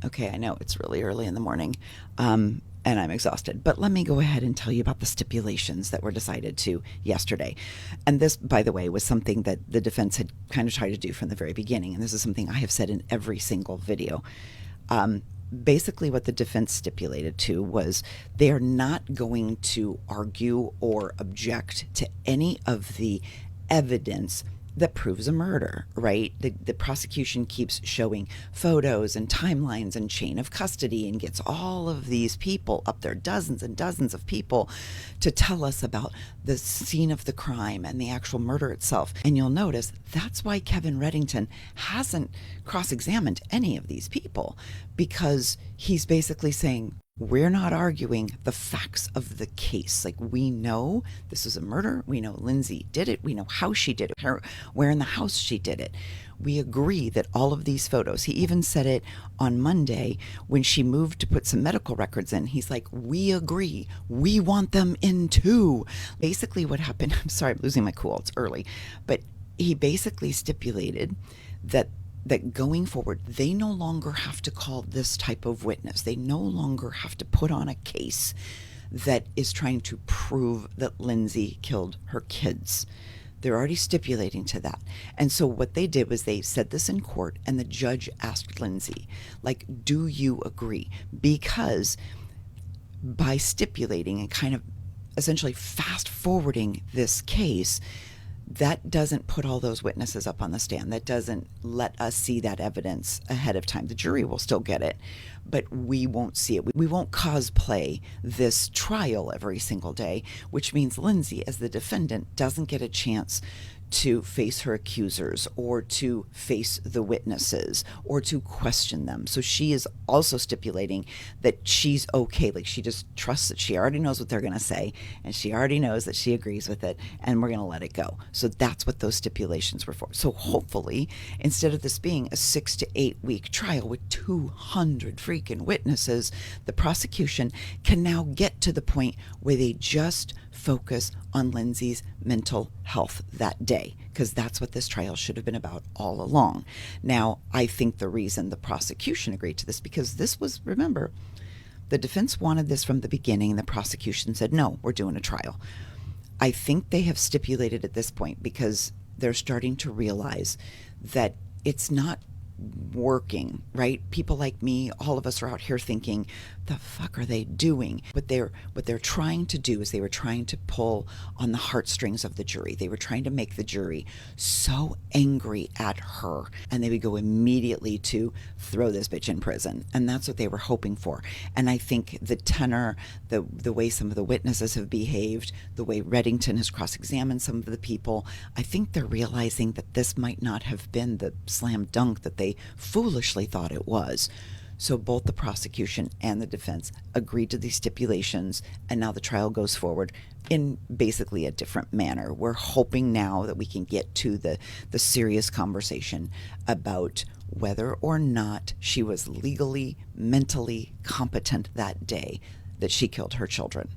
Okay, I know it's really early in the morning, and I'm exhausted, but let me go ahead and tell you about the stipulations that were decided to yesterday. And this, by the way, was something that the defense had kind of tried to do from the very beginning. And this is something I have said in every single video. Um, Basically, what the defense stipulated to was they are not going to argue or object to any of the evidence that proves a murder, right? The prosecution keeps showing photos and timelines and chain of custody and gets all of these people up there, dozens and dozens of people, to tell us about the scene of the crime and the actual murder itself. And you'll notice that's why Kevin Reddington hasn't cross-examined any of these people, because he's basically saying, we're not arguing the facts of the case. Like, we know this was a murder. We know Lindsay did it. We know how she did it, where in the house she did it. We agree that all of these photos, he even said it on Monday when she moved to put some medical records in. He's like, we agree. We want them in too. Basically what happened, I'm sorry, I'm losing my cool. It's early. But he basically stipulated that going forward, they no longer have to call this type of witness. They no longer have to put on a case that is trying to prove that Lindsay killed her kids. They're already stipulating to that. And so what they did was they said this in court, and the judge asked Lindsay, like, do you agree? Because by stipulating and kind of essentially fast forwarding this case, that doesn't put all those witnesses up on the stand. That doesn't let us see that evidence ahead of time. The jury will still get it, but we won't see it. We won't cosplay this trial every single day, which means Lindsay, as the defendant, doesn't get a chance to face her accusers or to face the witnesses or to question them. So she is also stipulating that she's okay. Like, she just trusts that she already knows what they're going to say, and she already knows that she agrees with it, and we're going to let it go. So that's what those stipulations were for. So hopefully, instead of this being a 6 to 8 week trial with 200 freaking witnesses, the prosecution can now get to the point where they just focus on Lindsay's mental health that day, because that's what this trial should have been about all along. Now, I think the reason the prosecution agreed to this, because this was, remember, the defense wanted this from the beginning, and the prosecution said, no, we're doing a trial. I think they have stipulated at this point because they're starting to realize that it's not working, right? People like me, all of us are out here thinking, the fuck are they doing? What they're trying to do is they were trying to pull on the heartstrings of the jury. They were trying to make the jury so angry at her, and they would go immediately to throw this bitch in prison. And that's what they were hoping for. And I think the tenor, the way some of the witnesses have behaved, the way Reddington has cross-examined some of the people, I think they're realizing that this might not have been the slam dunk that they foolishly thought it was. So both the prosecution and the defense agreed to these stipulations, and now the trial goes forward in basically a different manner. We're hoping now that we can get to the serious conversation about whether or not she was legally, mentally competent that day that she killed her children.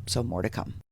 So more to come.